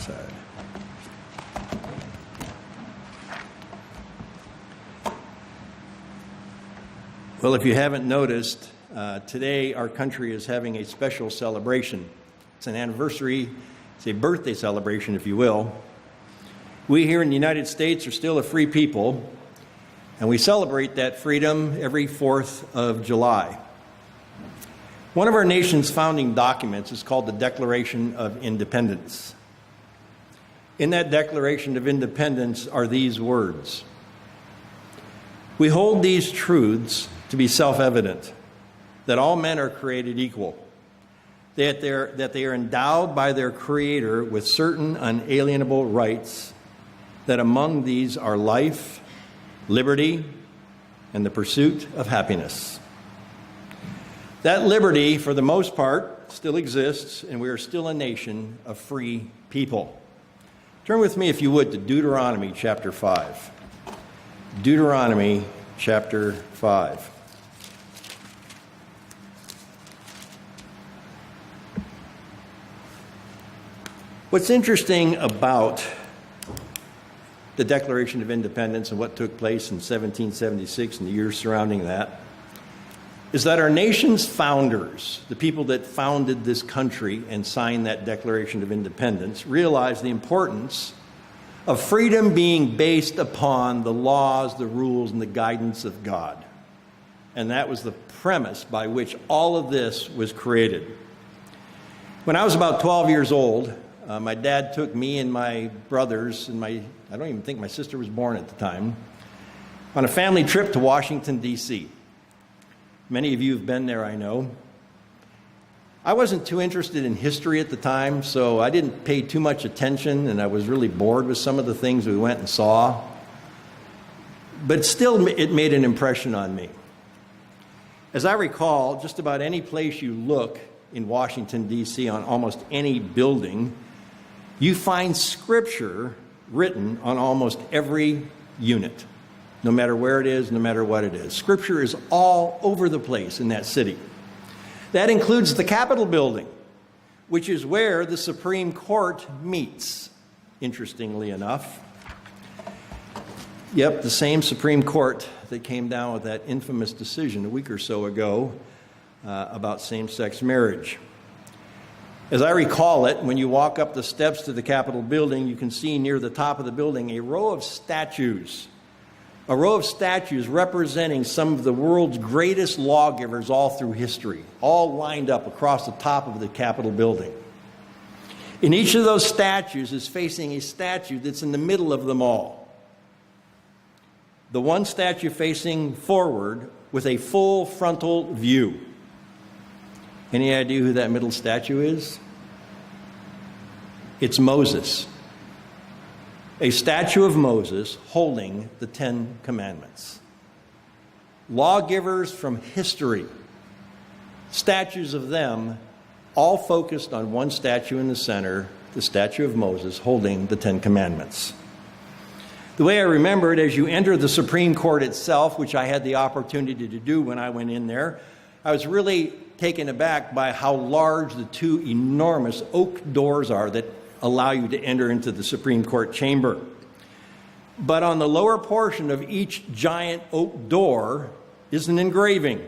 side. Well, if you haven't noticed, today our country is having a special celebration. It's an anniversary, it's a birthday celebration, if you will. We here in the United States are still a free people, and we celebrate that freedom every 4th of July. One of our nation's founding documents is called the Declaration of Independence. In that Declaration of Independence are these words: "We hold these truths to be self-evident, that all men are created equal, that they are endowed by their Creator with certain unalienable rights, that among these are life, liberty, and the pursuit of happiness." That liberty, for the most part, still exists, and we are still a nation of free people. Turn with me, if you would, to Deuteronomy chapter 5. Deuteronomy chapter 5. What's interesting about the Declaration of Independence and what took place in 1776 and the years surrounding that is that our nation's founders, the people that founded this country and signed that Declaration of Independence, realized the importance of freedom being based upon the laws, the rules, and the guidance of God. And that was the premise by which all of this was created. When I was about 12 years old, my dad took me and my brothers, and I don't even think my sister was born at the time, on a family trip to Washington, D.C. Many of you have been there, I know. I wasn't too interested in history at the time, so I didn't pay too much attention, and I was really bored with some of the things we went and saw. But still, it made an impression on me. As I recall, just about any place you look in Washington, D.C., on almost any building, you find scripture written on almost every unit. No matter where it is, no matter what it is. Scripture is all over the place in that city. That includes the Capitol building, which is where the Supreme Court meets, interestingly enough. Yep, the same Supreme Court that came down with that infamous decision a week or so ago about same-sex marriage. As I recall it, when you walk up the steps to the Capitol building, you can see near the top of the building a row of statues representing some of the world's greatest lawgivers all through history, all lined up across the top of the Capitol building. And each of those statues is facing a statue that's in the middle of them all. The one statue facing forward with a full frontal view. Any idea who that middle statue is? It's Moses. A statue of Moses holding the 10 Commandments. Lawgivers from history, statues of them, all focused on one statue in the center, the statue of Moses holding the 10 Commandments. The way I remember it, as you enter the Supreme Court itself, which I had the opportunity to do when I went in there, I was really taken aback by how large the two enormous oak doors are that allow you to enter into the Supreme Court chamber. But on the lower portion of each giant oak door is an engraving.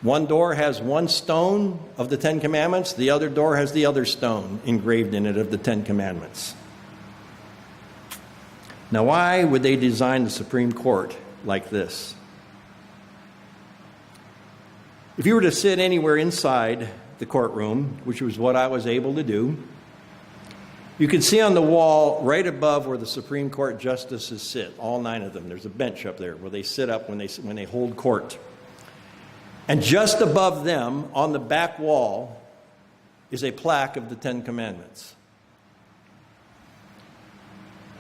One door has one stone of the 10 Commandments, the other door has the other stone engraved in it of the 10 Commandments. Now, why would they design the Supreme Court like this? If you were to sit anywhere inside the courtroom, which was what I was able to do, you could see on the wall right above where the Supreme Court justices sit, all 9 of them. There's a bench up there where they sit up when they hold court. And just above them, on the back wall, is a plaque of the 10 Commandments.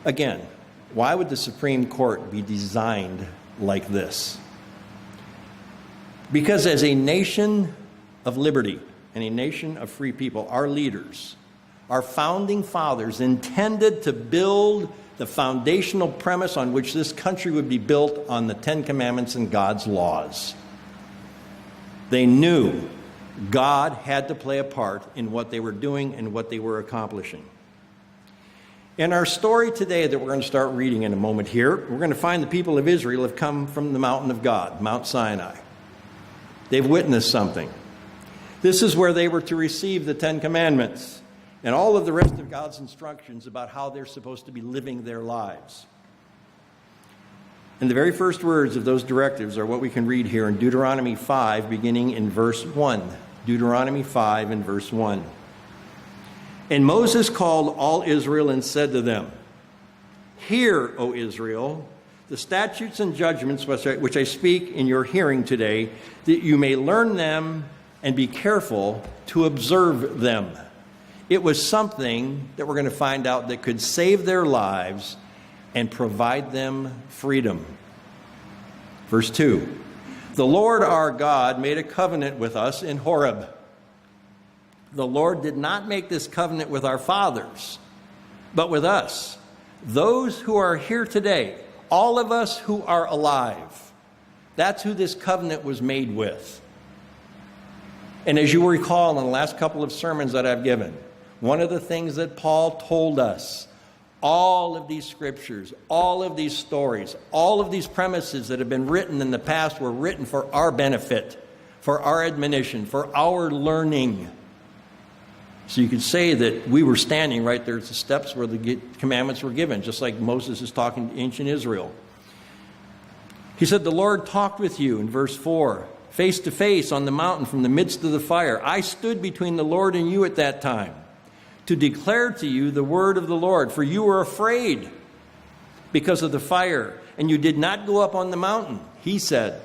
Again, why would the Supreme Court be designed like this? Because as a nation of liberty and a nation of free people, our leaders, our founding fathers intended to build the foundational premise on which this country would be built on the 10 Commandments and God's laws. They knew God had to play a part in what they were doing and what they were accomplishing. In our story today that we're going to start reading in a moment here, we're going to find the people of Israel have come from the mountain of God, Mount Sinai. They've witnessed something. This is where they were to receive the Ten Commandments and all of the rest of God's instructions about how they're supposed to be living their lives. And the very first words of those directives are what we can read here in Deuteronomy 5, beginning in verse 1. Deuteronomy 5 and verse 1. And Moses called all Israel and said to them, "Hear, O Israel, the statutes and judgments which I speak in your hearing today, that you may learn them and be careful to observe them." It was something that we're going to find out that could save their lives and provide them freedom. Verse 2. The Lord our God made a covenant with us in Horeb. The Lord did not make this covenant with our fathers, but with us, those who are here today, all of us who are alive. That's who this covenant was made with. And as you will recall in the last couple of sermons that I've given, one of the things that Paul told us, all of these scriptures, all of these stories, all of these premises that have been written in the past were written for our benefit, for our admonition, for our learning. So you could say that we were standing right there at the steps where the commandments were given, just like Moses is talking to ancient Israel. He said, the Lord talked with you, in verse 4, face to face on the mountain from the midst of the fire. I stood between the Lord and you at that time to declare to you the word of the Lord, for you were afraid because of the fire, and you did not go up on the mountain. He said,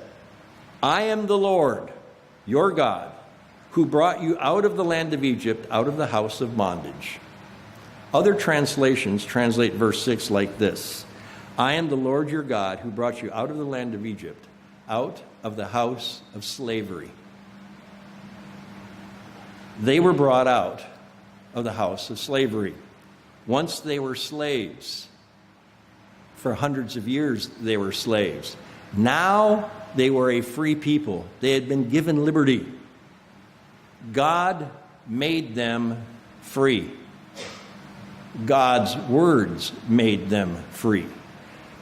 I am the Lord, your God, who brought you out of the land of Egypt, out of the house of bondage. Other translations translate verse 6 like this: I am the Lord your God, who brought you out of the land of Egypt, out of the house of slavery. They were brought out of the house of slavery. Once they were slaves. For hundreds of years they were slaves. Now they were a free people. They had been given liberty. God made them free. God's words made them free.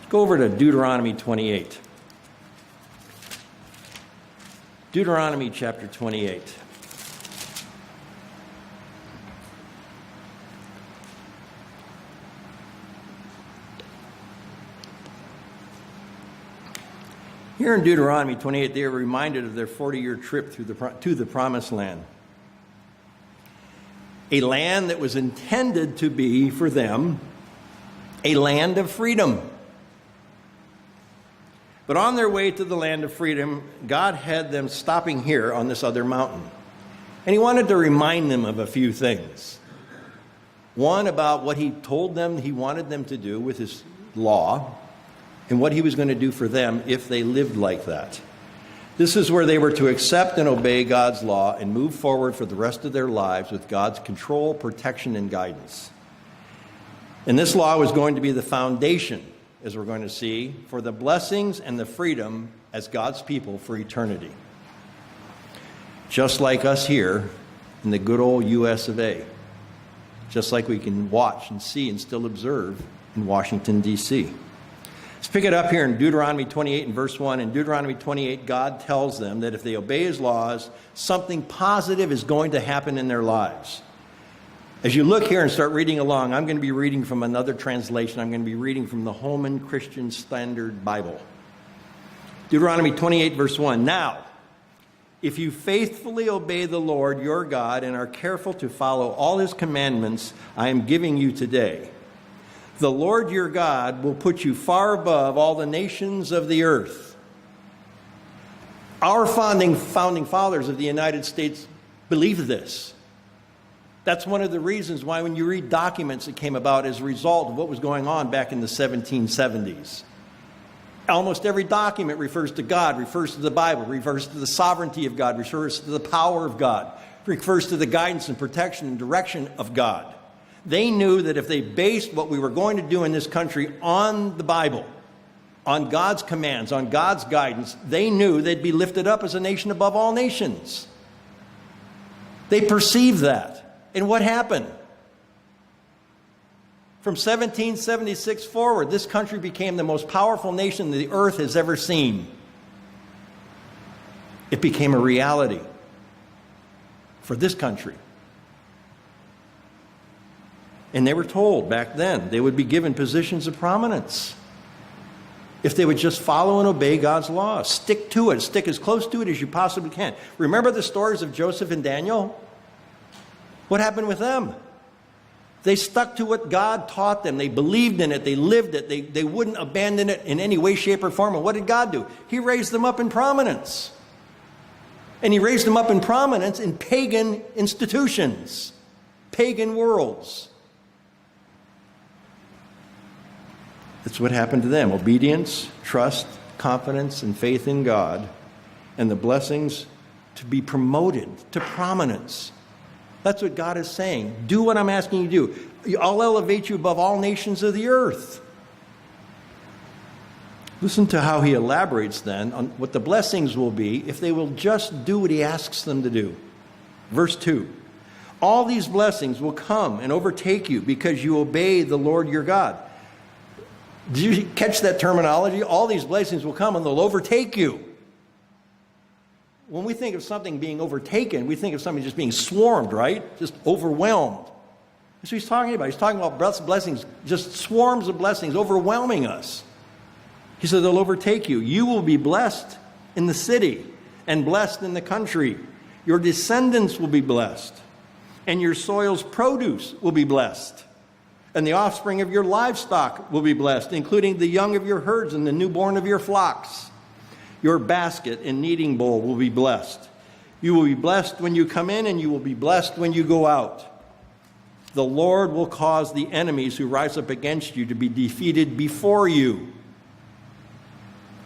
Go over to Deuteronomy 28. Deuteronomy chapter 28. Here in Deuteronomy 28, they are reminded of their 40-year trip to the Promised Land. A land that was intended to be, for them, a land of freedom. But on their way to the land of freedom, God had them stopping here on this other mountain. And he wanted to remind them of a few things. One, about what he told them he wanted them to do with his law, and what he was going to do for them if they lived like that. This is where they were to accept and obey God's law and move forward for the rest of their lives with God's control, protection, and guidance. And this law was going to be the foundation, as we're going to see, for the blessings and the freedom as God's people for eternity. Just like us here in the good old U.S. of A. Just like we can watch and see and still observe in Washington, D.C. Let's pick it up here in Deuteronomy 28 and verse 1. In Deuteronomy 28, God tells them that if they obey his laws, something positive is going to happen in their lives. As you look here and start reading along, I'm going to be reading from another translation. I'm going to be reading from the Holman Christian Standard Bible. Deuteronomy 28, verse 1. Now, if you faithfully obey the Lord your God and are careful to follow all his commandments I am giving you today, the Lord your God will put you far above all the nations of the earth. Our founding fathers of the United States believed this. That's one of the reasons why when you read documents that came about as a result of what was going on back in the 1770s. Almost every document refers to God, refers to the Bible, refers to the sovereignty of God, refers to the power of God, refers to the guidance and protection and direction of God. They knew that if they based what we were going to do in this country on the Bible, on God's commands, on God's guidance, they knew they'd be lifted up as a nation above all nations. They perceived that. And what happened? From 1776 forward, this country became the most powerful nation the earth has ever seen. It became a reality for this country. And they were told back then they would be given positions of prominence if they would just follow and obey God's laws. Stick to it. Stick as close to it as you possibly can. Remember the stories of Joseph and Daniel? What happened with them? They stuck to what God taught them. They believed in it. They lived it. They wouldn't abandon it in any way, shape, or form. And what did God do? He raised them up in prominence. And he raised them up in prominence in pagan institutions, pagan worlds. That's what happened to them. Obedience, trust, confidence, and faith in God, and the blessings to be promoted to prominence. That's what God is saying. Do what I'm asking you to do. I'll elevate you above all nations of the earth. Listen to how he elaborates then on what the blessings will be if they will just do what he asks them to do. Verse 2. All these blessings will come and overtake you because you obey the Lord your God. Did you catch that terminology? All these blessings will come and they'll overtake you. When we think of something being overtaken, we think of something just being swarmed, right? Just overwhelmed. That's what he's talking about. He's talking about blessings, just swarms of blessings overwhelming us. He said they'll overtake you. You will be blessed in the city and blessed in the country. Your descendants will be blessed, and your soil's produce will be blessed. And the offspring of your livestock will be blessed, including the young of your herds and the newborn of your flocks. Your basket and kneading bowl will be blessed. You will be blessed when you come in, and you will be blessed when you go out. The Lord will cause the enemies who rise up against you to be defeated before you.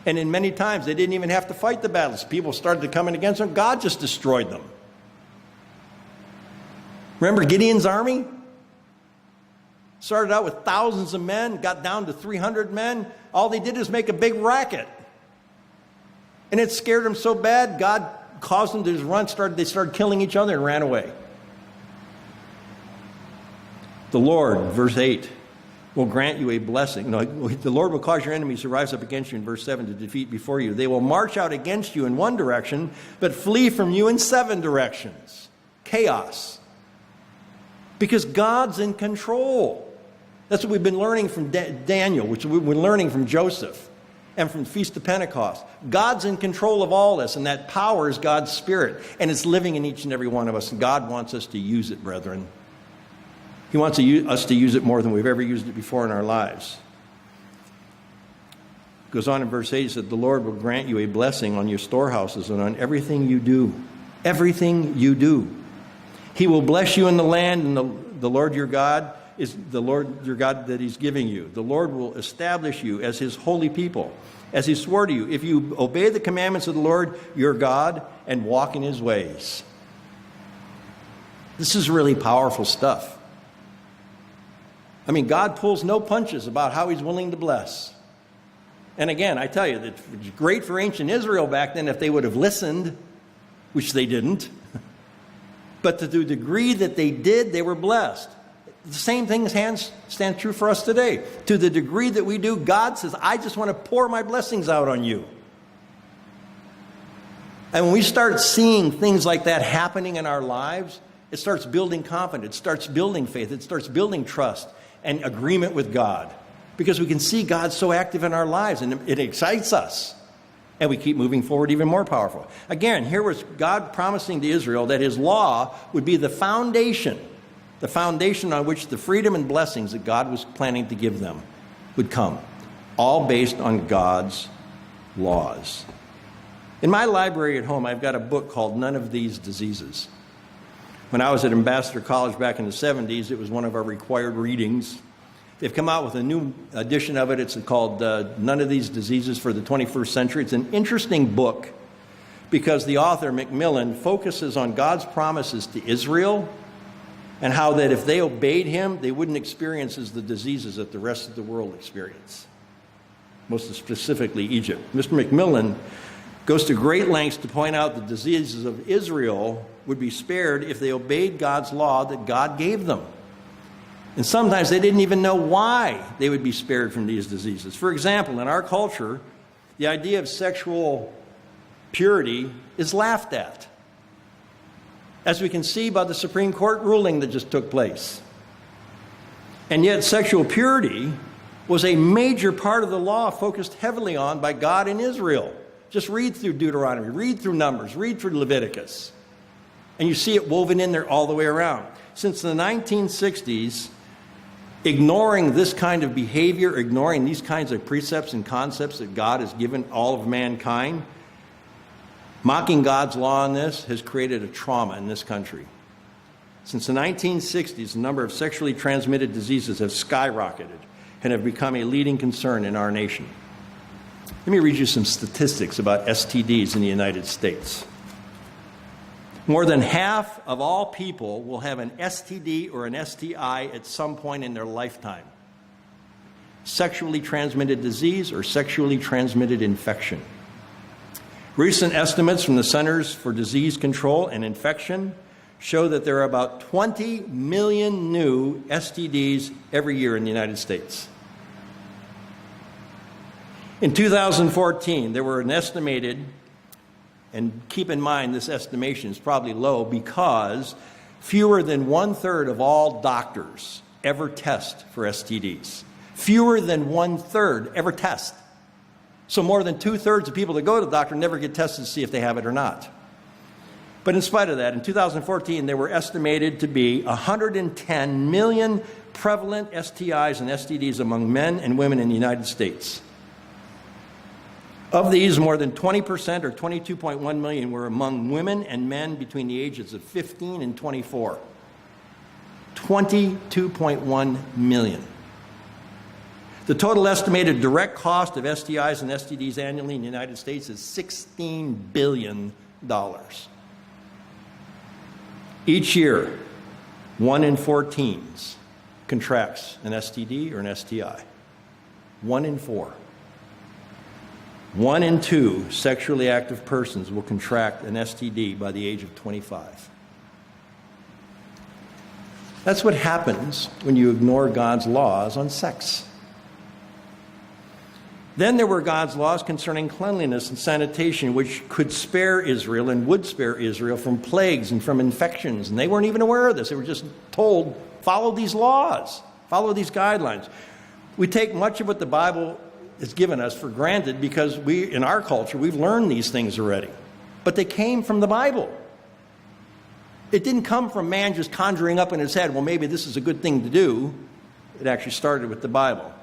And in many times, they didn't even have to fight the battles. People started to come in against them. God just destroyed them. Remember Gideon's army? Started out with thousands of men, got down to 300 men. All they did is make a big racket. And it scared them so bad, God caused them to just run. They started killing each other and ran away. The Lord, verse 8, will grant you a blessing. No, the Lord will cause your enemies to rise up against you, in verse 7, to defeat before you. They will march out against you in one direction, but flee from you in 7 directions. Chaos. Because God's in control. That's what we've been learning from Daniel, which we've been learning from Joseph, and from the Feast of Pentecost. God's in control of all this, and that power is God's Spirit, and it's living in each and every one of us, and God wants us to use it, brethren. He wants us to use it more than we've ever used it before in our lives. It goes on in verse 8, it said, the Lord will grant you a blessing on your storehouses and on everything you do. Everything you do. He will bless you in the land, and the Lord your God is the Lord your God that he's giving you. The Lord will establish you as his holy people, as he swore to you, if you obey the commandments of the Lord your God and walk in his ways. This is really powerful stuff. I mean, God pulls no punches about how he's willing to bless. And again, I tell you, it was great for ancient Israel back then if they would have listened, which they didn't. But to the degree that they did, they were blessed. The same thing stands true for us today. To the degree that we do, God says, I just want to pour my blessings out on you. And when we start seeing things like that happening in our lives, it starts building confidence, it starts building faith, it starts building trust and agreement with God. Because we can see God so active in our lives, and it excites us. And we keep moving forward even more powerful. Again, here was God promising to Israel that his law would be the foundation on which the freedom and blessings that God was planning to give them would come. All based on God's laws. In my library at home, I've got a book called None of These Diseases. When I was at Ambassador College back in the 70s, it was one of our required readings. They've come out with a new edition of it. It's called None of These Diseases for the 21st Century. It's an interesting book because the author, Macmillan, focuses on God's promises to Israel and how that if they obeyed him, they wouldn't experience the diseases that the rest of the world experience, most specifically Egypt. Mr. Macmillan goes to great lengths to point out the diseases of Israel would be spared if they obeyed God's law that God gave them. And sometimes they didn't even know why they would be spared from these diseases. For example, in our culture, the idea of sexual purity is laughed at, as we can see by the Supreme Court ruling that just took place. And yet sexual purity was a major part of the law focused heavily on by God in Israel. Just read through Deuteronomy, read through Numbers, read through Leviticus, and you see it woven in there all the way around. Since the 1960s, ignoring this kind of behavior, ignoring these kinds of precepts and concepts that God has given all of mankind, mocking God's law on this has created a trauma in this country. Since the 1960s, the number of sexually transmitted diseases have skyrocketed and have become a leading concern in our nation. Let me read you some statistics about STDs in the United States. More than half of all people will have an STD or an STI at some point in their lifetime. Sexually transmitted disease or sexually transmitted infection. Recent estimates from the Centers for Disease Control and Infection show that there are about 20 million new STDs every year in the United States. In 2014, there were an estimated, and keep in mind this estimation is probably low because fewer than 1/3 of all doctors ever test for STDs. Fewer than 1/3 ever test. So more than 2/3 of people that go to the doctor never get tested to see if they have it or not. But in spite of that, in 2014, there were estimated to be 110 million prevalent STIs and STDs among men and women in the United States. Of these, more than 20%, or 22.1 million, were among women and men between the ages of 15 and 24. 22.1 million. The total estimated direct cost of STIs and STDs annually in the United States is $16 billion. Each year, 1 in 4 teens contracts an STD or an STI. 1 in 4. 1 in 2 sexually active persons will contract an STD by the age of 25. That's what happens when you ignore God's laws on sex. Then there were God's laws concerning cleanliness and sanitation, which could spare Israel and would spare Israel from plagues and from infections. And they weren't even aware of this. They were just told, follow these laws, follow these guidelines. We take much of what the Bible has given us for granted because in our culture, we've learned these things already. But they came from the Bible. It didn't come from man just conjuring up in his head, well, maybe this is a good thing to do. It actually started with the Bible.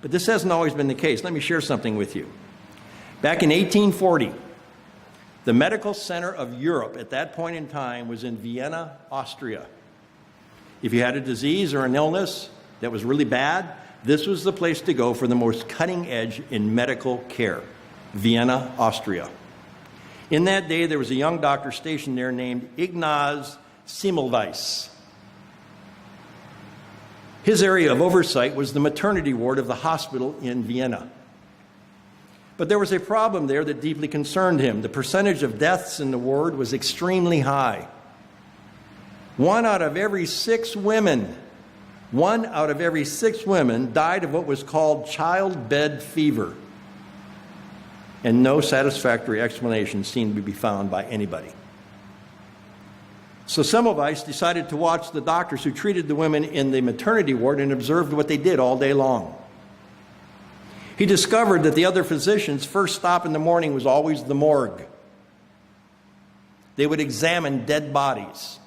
But this hasn't always been the case. Let me share something with you. Back in 1840, the medical center of Europe at that point in time was in Vienna, Austria. If you had a disease or an illness that was really bad, this was the place to go for the most cutting edge in medical care. Vienna, Austria. In that day, there was a young doctor stationed there named Ignaz Semmelweis. His area of oversight was the maternity ward of the hospital in Vienna. But there was a problem there that deeply concerned him. The percentage of deaths in the ward was extremely high. 1 out of every 6 women died of what was called childbed fever. And no satisfactory explanation seemed to be found by anybody. So Semmelweis decided to watch the doctors who treated the women in the maternity ward and observed what they did all day long. He discovered that the other physicians' first stop in the morning was always the morgue. They would examine dead bodies.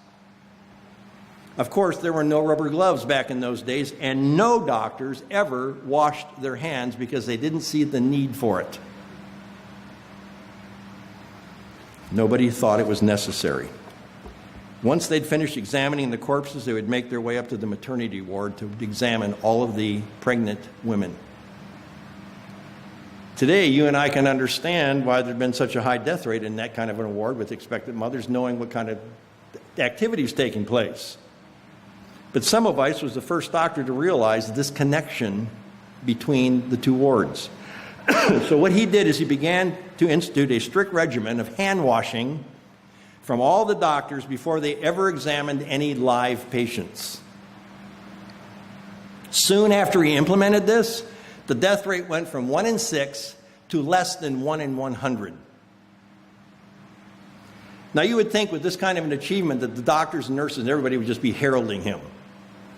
Of course, there were no rubber gloves back in those days, and no doctors ever washed their hands because they didn't see the need for it. Nobody thought it was necessary. Once they'd finished examining the corpses, they would make their way up to the maternity ward to examine all of the pregnant women. Today, you and I can understand why there's been such a high death rate in that kind of an ward with expectant mothers, knowing what kind of activities taking place. But Semmelweis was the first doctor to realize this connection between the two wards. So what he did is he began to institute a strict regimen of hand washing from all the doctors before they ever examined any live patients. Soon after he implemented this, the death rate went from 1 in 6 to less than 1 in 100. Now, you would think with this kind of an achievement that the doctors and nurses and everybody would just be heralding him.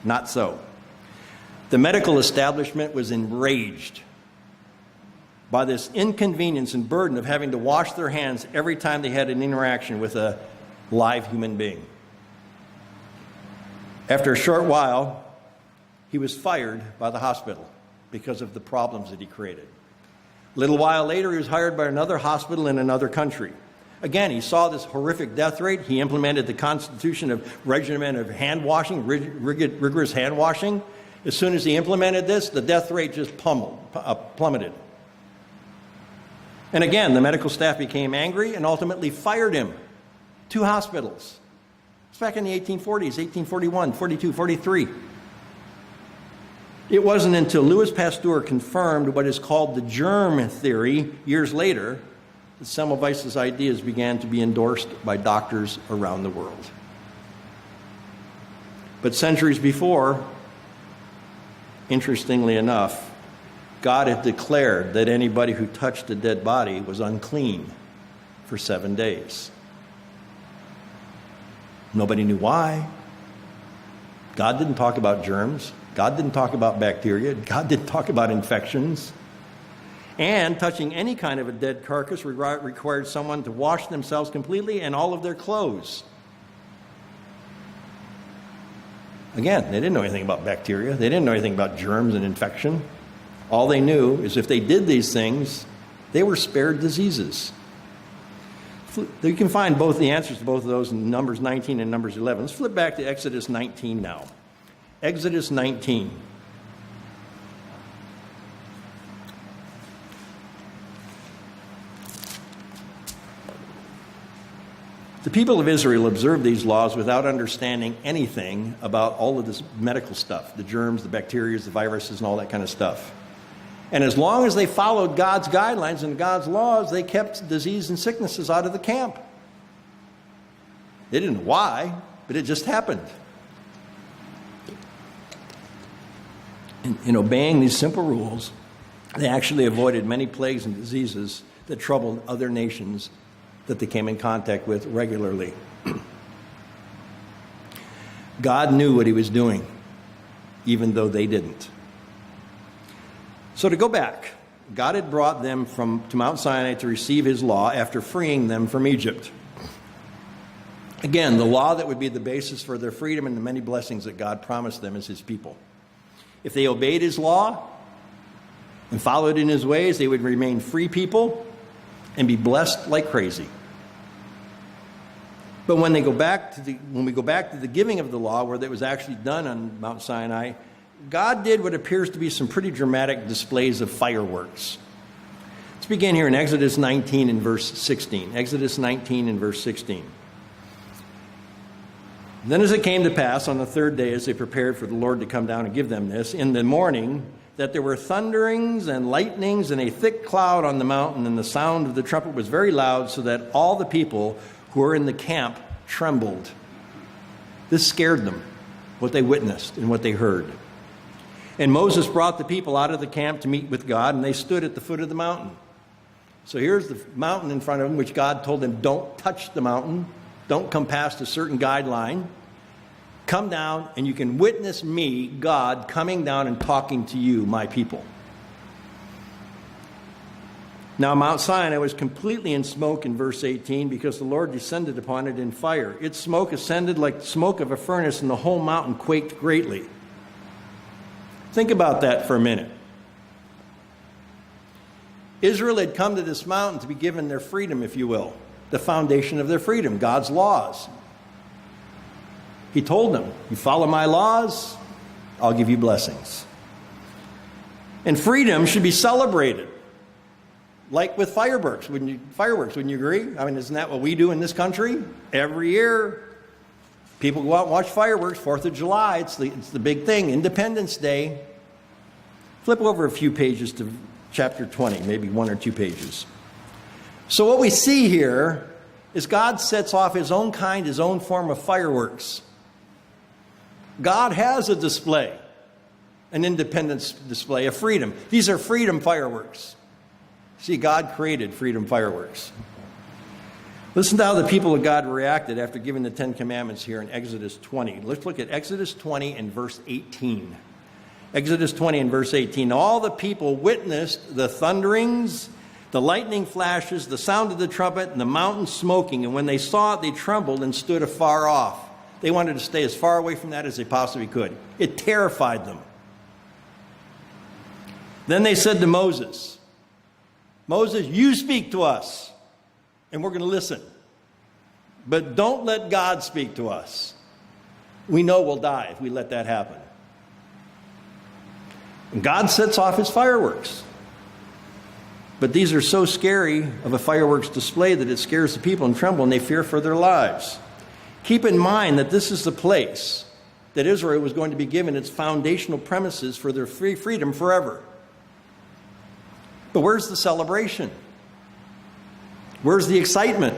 Not so. The medical establishment was enraged by this inconvenience and burden of having to wash their hands every time they had an interaction with a live human being. After a short while, he was fired by the hospital because of the problems that he created. A little while later, he was hired by another hospital in another country. Again, he saw this horrific death rate. He implemented the constitution of regimen of hand washing, rigorous hand washing. As soon as he implemented this, the death rate just plummeted. And again, the medical staff became angry and ultimately fired him. 2 hospitals. It's back in the 1840s, 1841, 42, 43. It wasn't until Louis Pasteur confirmed what is called the germ theory years later that Semmelweis's ideas began to be endorsed by doctors around the world. But centuries before, interestingly enough, God had declared that anybody who touched a dead body was unclean for 7 days. Nobody knew why. God didn't talk about germs. God didn't talk about bacteria. God didn't talk about infections. And touching any kind of a dead carcass required someone to wash themselves completely and all of their clothes. Again, they didn't know anything about bacteria. They didn't know anything about germs and infection. All they knew is if they did these things, they were spared diseases. You can find both the answers to both of those in Numbers 19 and Numbers 11. Let's flip back to Exodus 19 now. Exodus 19. The people of Israel observed these laws without understanding anything about all of this medical stuff, the germs, the bacteria, the viruses, and all that kind of stuff. And as long as they followed God's guidelines and God's laws, they kept disease and sicknesses out of the camp. They didn't know why, but it just happened. In obeying these simple rules, they actually avoided many plagues and diseases that troubled other nations that they came in contact with regularly. God knew what he was doing, even though they didn't. So to go back, God had brought them to Mount Sinai to receive his law after freeing them from Egypt. Again, the law that would be the basis for their freedom and the many blessings that God promised them as his people. If they obeyed his law and followed in his ways, they would remain free people and be blessed like crazy. But when we go back to the giving of the law, where that was actually done on Mount Sinai, God did what appears to be some pretty dramatic displays of fireworks. Let's begin here in Exodus 19 and verse 16. Exodus 19 and verse 16. Then as it came to pass on the 3rd day, as they prepared for the Lord to come down and give them this, in the morning, that there were thunderings and lightnings and a thick cloud on the mountain, and the sound of the trumpet was very loud, so that all the people who were in the camp trembled. This scared them, what they witnessed and what they heard. And Moses brought the people out of the camp to meet with God, and they stood at the foot of the mountain. So here's the mountain in front of them, which God told them, don't touch the mountain. Don't come past a certain guideline. Come down, and you can witness me, God, coming down and talking to you, my people. Now Mount Sinai was completely in smoke in verse 18 because the Lord descended upon it in fire. Its smoke ascended like the smoke of a furnace, and the whole mountain quaked greatly. Think about that for a minute. Israel had come to this mountain to be given their freedom, if you will, the foundation of their freedom, God's laws. He told them, you follow my laws, I'll give you blessings. And freedom should be celebrated. Like with fireworks, wouldn't you agree? I mean, isn't that what we do in this country? Every year, people go out and watch fireworks. 4th of July, it's the big thing. Independence Day. Flip over a few pages to chapter 20, maybe 1 or 2 pages. So what we see here is God sets off his own kind, his own form of fireworks. God has a display, an independence display of freedom. These are freedom fireworks. See, God created freedom fireworks. Listen to how the people of God reacted after giving the Ten Commandments here in Exodus 20. Let's look at Exodus 20 and verse 18. Exodus 20 and verse 18. All the people witnessed the thunderings, the lightning flashes, the sound of the trumpet, and the mountain smoking. And when they saw it, they trembled and stood afar off. They wanted to stay as far away from that as they possibly could. It terrified them. Then they said to Moses, Moses, you speak to us, and we're going to listen. But don't let God speak to us. We know we'll die if we let that happen. And God sets off his fireworks. But these are so scary of a fireworks display that it scares the people and tremble, and they fear for their lives. Keep in mind that this is the place that Israel was going to be given its foundational premises for their freedom forever. But where's the celebration? Where's the excitement?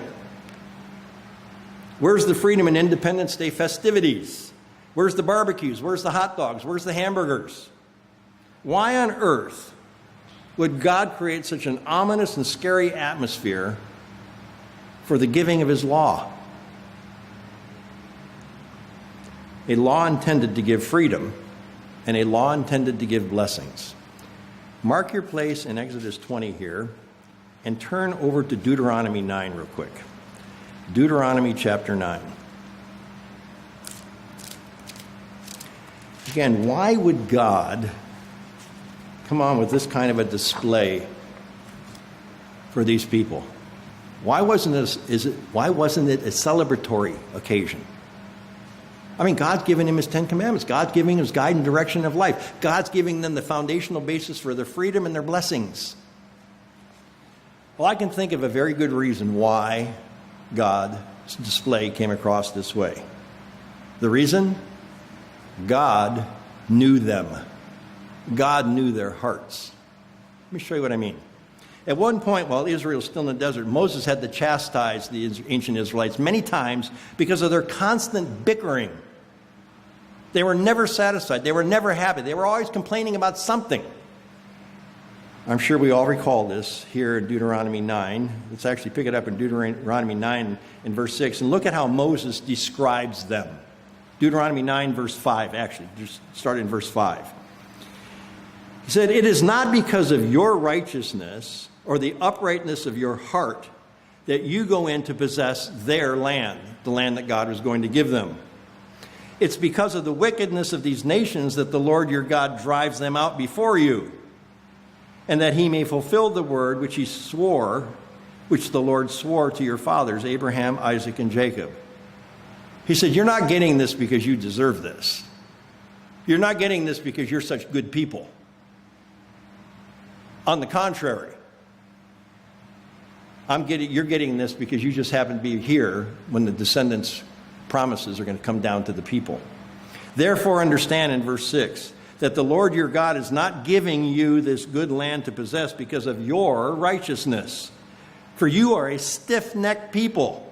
Where's the Freedom and Independence Day festivities? Where's the barbecues? Where's the hot dogs? Where's the hamburgers? Why on earth would God create such an ominous and scary atmosphere for the giving of his law? A law intended to give freedom and a law intended to give blessings. Mark your place in Exodus 20 here and turn over to Deuteronomy 9 real quick. Deuteronomy chapter 9. Again, why would God come on with this kind of a display for these people? Why wasn't it a celebratory occasion? I mean, God's given him his Ten Commandments. God's giving his guide and direction of life. God's giving them the foundational basis for their freedom and their blessings. Well, I can think of a very good reason why God's display came across this way. The reason? God knew them. God knew their hearts. Let me show you what I mean. At one point, while Israel was still in the desert, Moses had to chastise the ancient Israelites many times because of their constant bickering. They were never satisfied. They were never happy. They were always complaining about something. I'm sure we all recall this here in Deuteronomy 9. Let's actually pick it up in Deuteronomy 9 in verse 6 and look at how Moses describes them. Deuteronomy 9 verse 5, actually, just start in verse 5. He said, "It is not because of your righteousness or the uprightness of your heart that you go in to possess their land, the land that God was going to give them. It's because of the wickedness of these nations that the Lord your God drives them out before you, and that he may fulfill the word which the Lord swore to your fathers, Abraham, Isaac, and Jacob." He said, you're not getting this because you deserve this. You're not getting this because you're such good people. On the contrary, you're getting this because you just happen to be here when the descendants' promises are going to come down to the people. Therefore, understand in verse 6 that the Lord your God is not giving you this good land to possess because of your righteousness. For you are a stiff-necked people.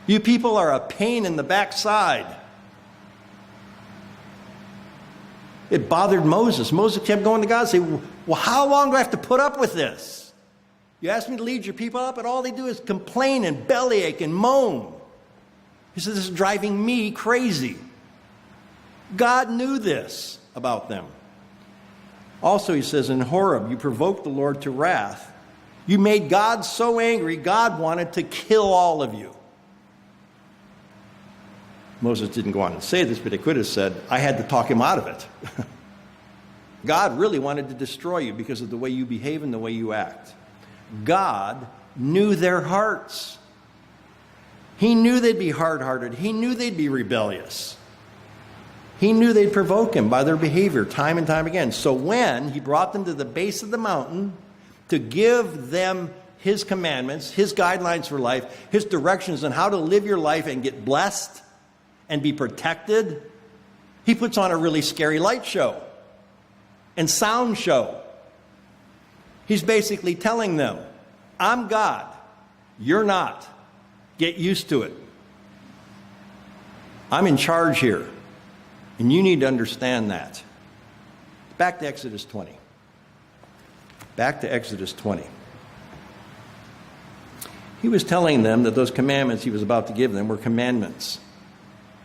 You people are a pain in the backside. It bothered Moses. Moses kept going to God and saying, well, how long do I have to put up with this? You asked me to lead your people up, and all they do is complain and bellyache and moan. He said, this is driving me crazy. God knew this about them. Also, he says, in Horeb, you provoked the Lord to wrath. You made God so angry, God wanted to kill all of you. Moses didn't go on and say this, but he could have said, I had to talk him out of it. God really wanted to destroy you because of the way you behave and the way you act. God knew their hearts. He knew they'd be hard-hearted. He knew they'd be rebellious. He knew they'd provoke him by their behavior time and time again. So when he brought them to the base of the mountain to give them his commandments, his guidelines for life, his directions on how to live your life and get blessed and be protected, he puts on a really scary light show and sound show. He's basically telling them, I'm God. You're not. Get used to it. I'm in charge here. And you need to understand that. Back to Exodus 20. Back to Exodus 20. He was telling them that those commandments he was about to give them were commandments,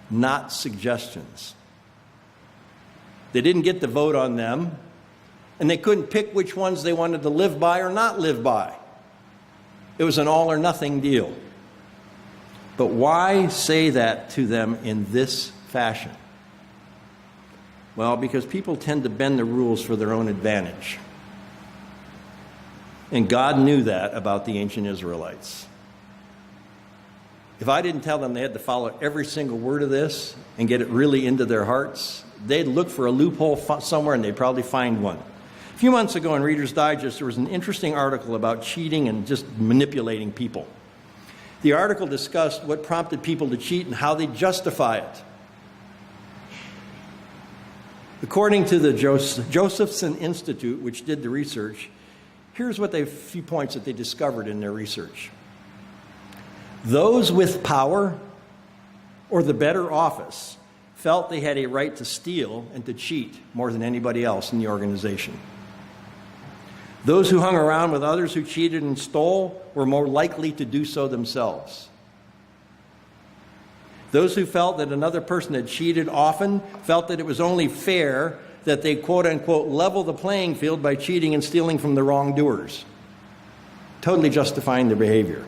not suggestions. They didn't get to vote on them, and they couldn't pick which ones they wanted to live by or not live by. It was an all or nothing deal. But why say that to them in this fashion? Well, because people tend to bend the rules for their own advantage. And God knew that about the ancient Israelites. If I didn't tell them they had to follow every single word of this and get it really into their hearts, they'd look for a loophole somewhere and they'd probably find one. A few months ago in Reader's Digest, there was an interesting article about cheating and just manipulating people. The article discussed what prompted people to cheat and how they justify it. According to the Josephson Institute, which did the research, here's what a few points that they discovered in their research. Those with power or the better office felt they had a right to steal and to cheat more than anybody else in the organization. Those who hung around with others who cheated and stole were more likely to do so themselves. Those who felt that another person had cheated often felt that it was only fair that they, quote unquote, level the playing field by cheating and stealing from the wrongdoers, totally justifying their behavior.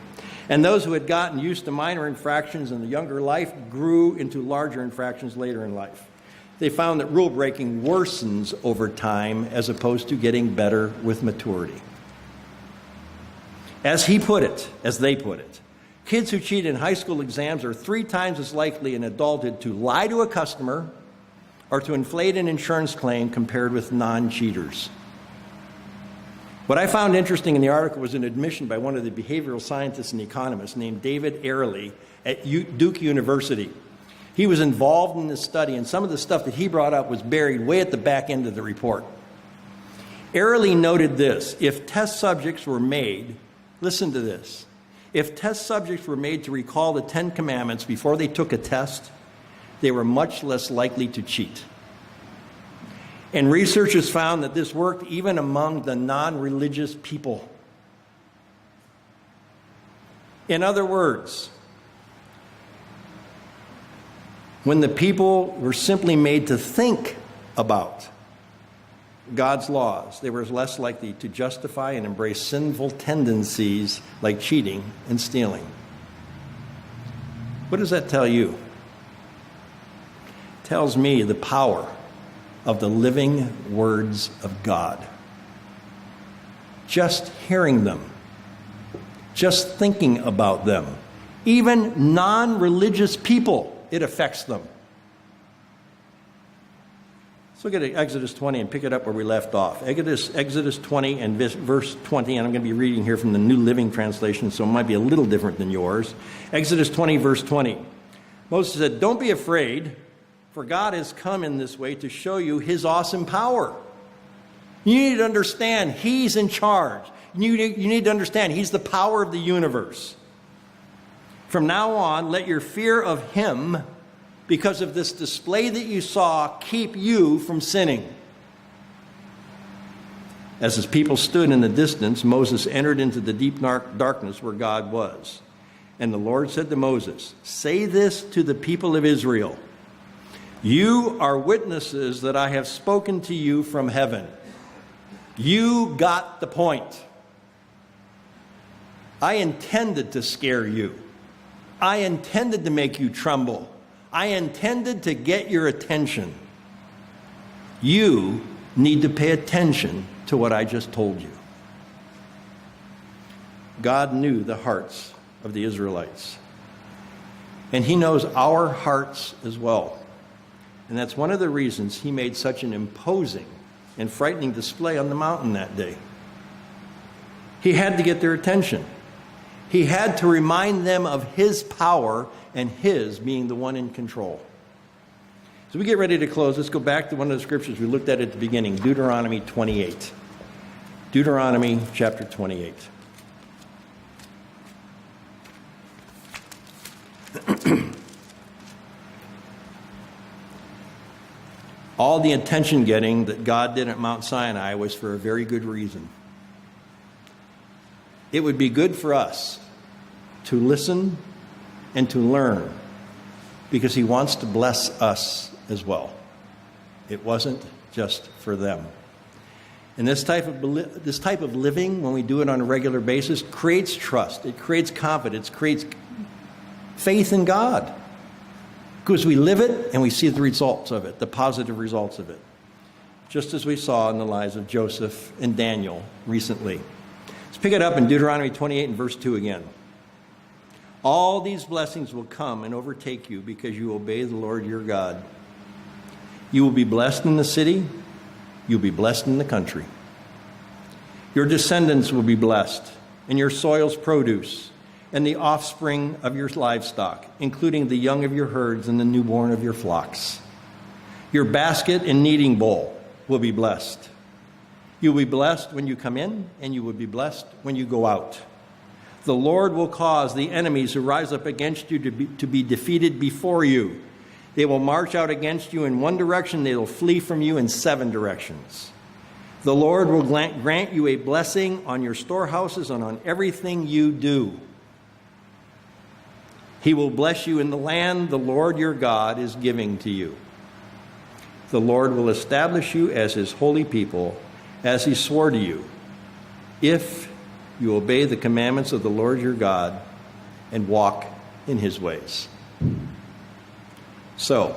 And those who had gotten used to minor infractions in the younger life grew into larger infractions later in life. They found that rule breaking worsens over time as opposed to getting better with maturity. As they put it, kids who cheat in high school exams are 3 times as likely in adulthood to lie to a customer or to inflate an insurance claim compared with non-cheaters. What I found interesting in the article was an admission by one of the behavioral scientists and economists named David Ehrlich at Duke University. He was involved in this study, and some of the stuff that he brought up was buried way at the back end of the report. Ehrlich noted this: if test subjects were made, listen to this, if test subjects were made to recall the 10 Commandments before they took a test, they were much less likely to cheat. And researchers found that this worked even among the non-religious people. In other words, when the people were simply made to think about God's laws, they were less likely to justify and embrace sinful tendencies like cheating and stealing. What does that tell you? It tells me the power of the living words of God. Just hearing them, just thinking about them, even non-religious people, it affects them. Let's look at Exodus 20 and pick it up where we left off. Exodus 20 and verse 20, and I'm going to be reading here from the New Living Translation, so it might be a little different than yours. Exodus 20, verse 20. Moses said, "Don't be afraid, for God has come in this way to show you his awesome power." You need to understand he's in charge. You need to understand he's the power of the universe. From now on, let your fear of him, because of this display that you saw, keep you from sinning. As his people stood in the distance, Moses entered into the deep darkness where God was. And the Lord said to Moses, "Say this to the people of Israel. You are witnesses that I have spoken to you from heaven." You got the point. I intended to scare you. I intended to make you tremble. I intended to get your attention. You need to pay attention to what I just told you. God knew the hearts of the Israelites. And he knows our hearts as well. And that's one of the reasons he made such an imposing and frightening display on the mountain that day. He had to get their attention. He had to remind them of his power and his being the one in control. So we get ready to close. Let's go back to one of the scriptures we looked at the beginning, Deuteronomy 28. Deuteronomy chapter 28. All the attention getting that God did at Mount Sinai was for a very good reason. It would be good for us to listen and to learn, because he wants to bless us as well. It wasn't just for them. And this type of living, when we do it on a regular basis, creates trust. It creates confidence. It creates faith in God. Because we live it and we see the results of it, the positive results of it. Just as we saw in the lives of Joseph and Daniel recently. Let's pick it up in Deuteronomy 28 and verse 2 again. All these blessings will come and overtake you because you obey the Lord your God. You will be blessed in the city. You'll be blessed in the country. Your descendants will be blessed, and your soil's produce, and the offspring of your livestock, including the young of your herds and the newborn of your flocks. Your basket and kneading bowl will be blessed. You will be blessed when you come in, and you will be blessed when you go out. The Lord will cause the enemies who rise up against you to be defeated before you. They will march out against you in one direction. They will flee from you in 7 directions. The Lord will grant you a blessing on your storehouses and on everything you do. He will bless you in the land the Lord your God is giving to you. The Lord will establish you as his holy people, as he swore to you, if you obey the commandments of the Lord your God and walk in his ways. So,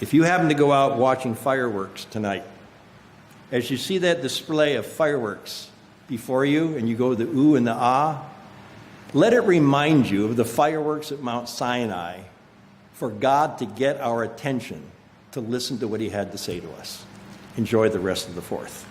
if you happen to go out watching fireworks tonight, as you see that display of fireworks before you and you go the ooh and the ah, let it remind you of the fireworks at Mount Sinai for God to get our attention to listen to what he had to say to us. Enjoy the rest of the 4th.